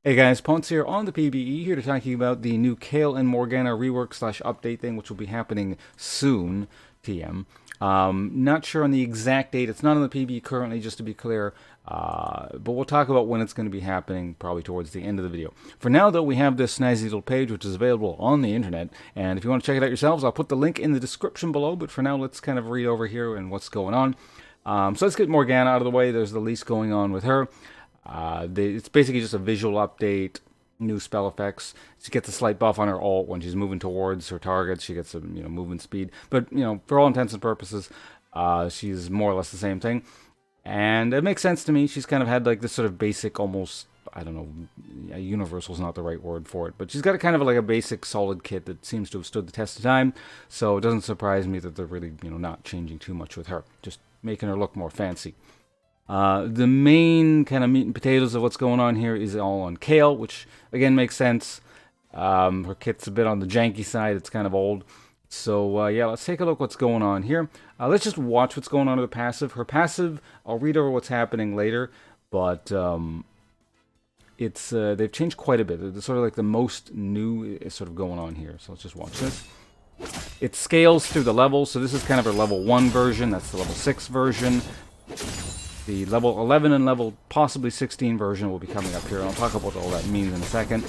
Hey guys, Ponce here on the PBE, here to talk to you about the new Kayle and Morgana rework slash update thing, which will be happening soon, TM. Not sure on the exact date. It's not on the PBE currently, just to be clear. But we'll talk about when it's going to be happening, probably towards the end of the video. For now, though, we have this snazzy little page, which is available on the internet. And if you want to check it out yourselves, I'll put the link in the description below. But for now, let's kind of read over here and what's going on. So let's get Morgana out of the way. There's the least going on with her. It's basically just a visual update, new spell effects. She gets a slight buff on her ult when she's moving towards her targets. She gets some, movement speed. But, for all intents and purposes, she's more or less the same thing. And it makes sense to me. She's kind of had like this sort of basic, almost, I don't know, universal is not the right word for it. But she's got a kind of like a basic solid kit that seems to have stood the test of time. So it doesn't surprise me that they're really, not changing too much with her. Just making her look more fancy. The main kind of meat and potatoes of what's going on here is all on Kayle, which again makes sense. Her kit's a bit on the janky side. It's kind of old. So yeah, let's take a look what's going on here. Let's just watch what's going on with the passive. Her passive, I'll read over what's happening later, but it's they've changed quite a bit. It's sort of like the most new is sort of going on here. So let's just watch this. It scales through the levels. So this is kind of her level 1 version. That's the level 6 version. The level 11 and level possibly 16 version will be coming up here. I'll talk about what all that means in a second.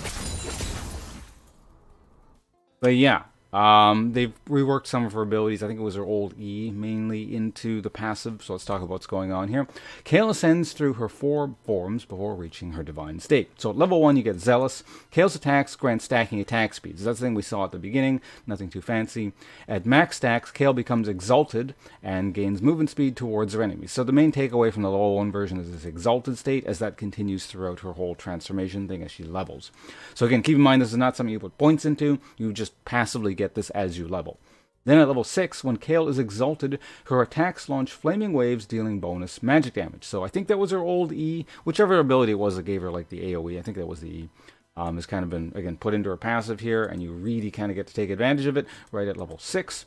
But yeah, they've reworked some of her abilities. I think it was her old E mainly into the passive. So let's talk about what's going on here. Kayle ascends through her 4 forms before reaching her divine state. So at level 1 you get Zealous. Kayle's attacks grant stacking attack speeds. That's the thing we saw at the beginning. Nothing too fancy. At max stacks, Kayle becomes Exalted and gains movement speed towards her enemies. So the main takeaway from the level 1 version is this Exalted state, as that continues throughout her whole transformation thing as she levels. So again, keep in mind this is not something you put points into. You just passively get this as you level. Then at level 6, when Kayle is Exalted, her attacks launch flaming waves dealing bonus magic damage. So I think that was her old E, whichever ability it was that gave her like the AoE. I think that was the E. Has kind of been, again, put into her passive here, and you really kind of get to take advantage of it right at level 6.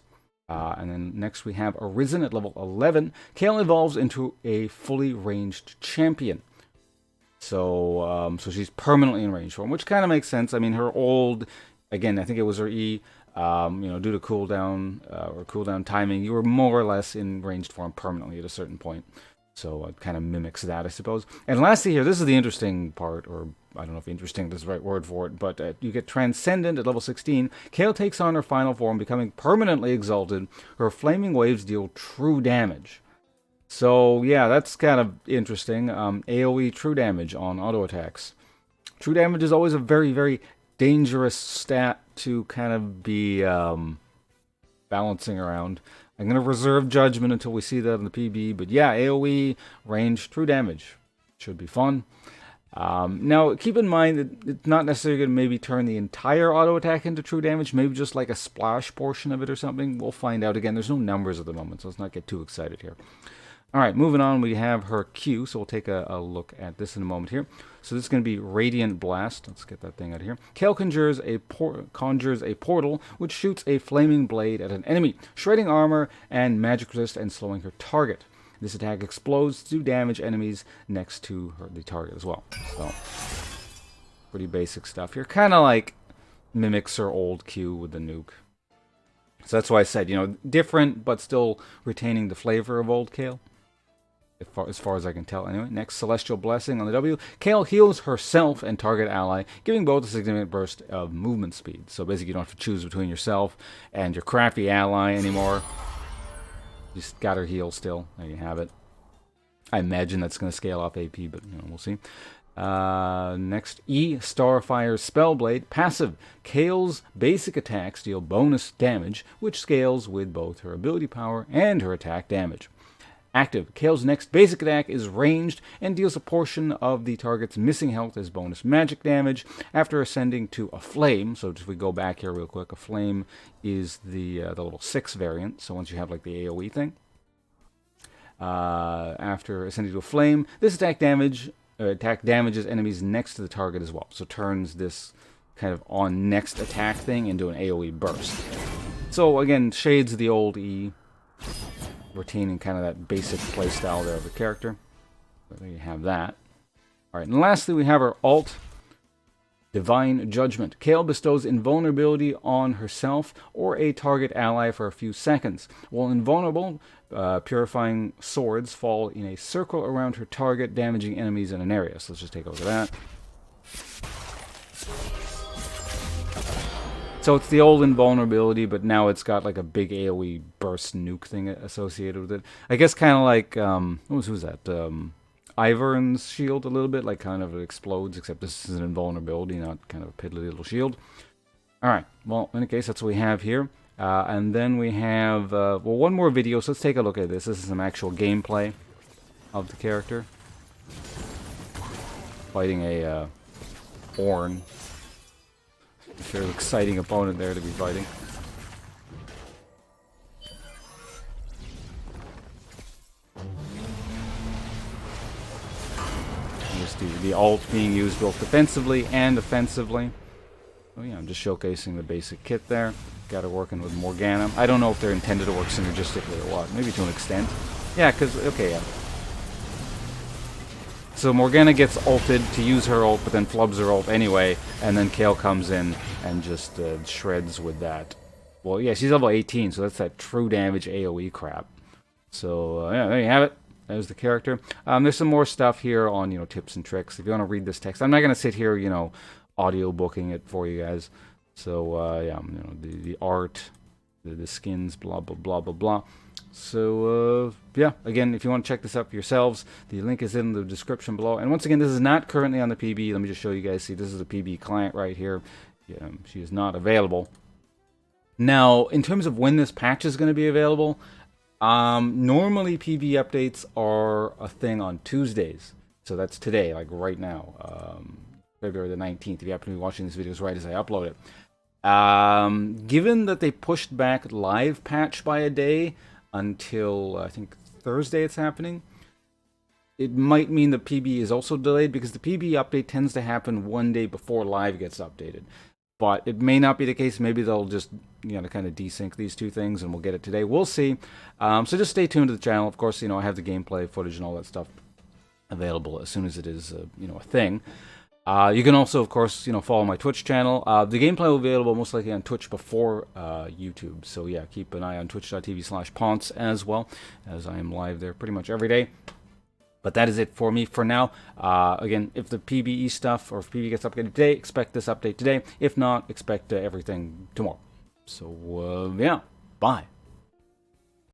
And then next we have Arisen at level 11. Kayle evolves into a fully ranged champion. So she's permanently in range form, which kind of makes sense. I mean, her old, again, I think it was her E, due to cooldown or cooldown timing, you were more or less in ranged form permanently at a certain point. So it kind of mimics that, I suppose. And lastly here, this is the interesting part, or I don't know if interesting is the right word for it, but you get Transcendent at level 16. Kayle takes on her final form, becoming permanently exalted. Her flaming waves deal true damage. So yeah, that's kind of interesting. AoE true damage on auto attacks. True damage is always a very, very dangerous stat to kind of be balancing around. I'm going to reserve judgment until we see that in the PB, but yeah, AoE, range, true damage. Should be fun. Now, keep in mind that it's not necessarily going to maybe turn the entire auto attack into true damage, maybe just like a splash portion of it or something. We'll find out. Again, there's no numbers at the moment, so let's not get too excited here. All right, moving on, we have her Q, so we'll take a look at this in a moment here. So this is going to be Radiant Blast. Let's get that thing out of here. Kayle conjures a portal, which shoots a flaming blade at an enemy, shredding armor and magic resist and slowing her target. This attack explodes to damage enemies next to the target as well. So, pretty basic stuff here. Kind of like mimics her old Q with the nuke. So that's why I said, different, but still retaining the flavor of old Kayle. As far as I can tell, anyway. Next, Celestial Blessing on the W. Kayle heals herself and target ally, giving both a significant burst of movement speed. So basically, you don't have to choose between yourself and your crappy ally anymore. You just got her heal still. There you have it. I imagine that's going to scale off AP, but we'll see. Next, E, Starfire's Spellblade. Passive. Kayle's basic attacks deal bonus damage, which scales with both her ability power and her attack damage. Active. Kayle's next basic attack is ranged and deals a portion of the target's missing health as bonus magic damage after ascending to a flame. So if we go back here real quick, a flame is the level 6 variant. So once you have like the AoE thing. After ascending to a flame, this attack damages enemies next to the target as well. So turns this kind of on next attack thing into an AoE burst. So again, shades of the old E, retaining kind of that basic playstyle there of the character. So there you have that. Alright, and lastly we have our ult. Divine Judgment. Kayle bestows invulnerability on herself or a target ally for a few seconds. While invulnerable, purifying swords fall in a circle around her target, damaging enemies in an area. So let's just take a look at that. So it's the old invulnerability, but now it's got like a big AoE burst nuke thing associated with it. I guess kind of like, who's that? Ivern's shield a little bit, like kind of it explodes, except this is an invulnerability, not kind of a piddly little shield. Alright, well, in any case, that's what we have here. And then we have, well, one more video, so let's take a look at this. This is some actual gameplay of the character. Fighting a Ornn. A fairly exciting opponent there to be fighting. The ult being used both defensively and offensively. Oh yeah, I'm just showcasing the basic kit there. Got her working with Morgana. I don't know if they're intended to work synergistically or what. Maybe to an extent. Yeah, because, okay, yeah. So Morgana gets ulted to use her ult, but then flubs her ult anyway, and then Kayle comes in and just shreds with that. Well, yeah, she's level 18, so that's that true damage AoE crap. So, yeah, there you have it. There's the character. There's some more stuff here on, tips and tricks. If you want to read this text, I'm not going to sit here, audio booking it for you guys. So, yeah, the art, the skins, blah, blah, blah, blah, blah. So, yeah, again, if you want to check this out for yourselves, the link is in the description below. And once again, this is not currently on the PB. Let me just show you guys. See, this is the PB client right here. Yeah, she is not available. Now, in terms of when this patch is going to be available, normally PB updates are a thing on Tuesdays. So that's today, like right now, February the 19th, if you happen to be watching these videos right as I upload it. Given that they pushed back live patch by a day until, I think, Thursday it's happening, it might mean the PB is also delayed because the PB update tends to happen one day before live gets updated. But it may not be the case. Maybe they'll just, kind of desync these two things and we'll get it today. We'll see. So just stay tuned to the channel. Of course, I have the gameplay footage and all that stuff available as soon as it is, a thing. You can also, of course, follow my Twitch channel. The gameplay will be available most likely on Twitch before YouTube. So yeah, keep an eye on twitch.tv/Ponce as well, as I am live there pretty much every day. But that is it for me for now. Again, if the PBE stuff, or if PB gets updated today, expect this update today. If not, expect everything tomorrow. So, yeah, bye.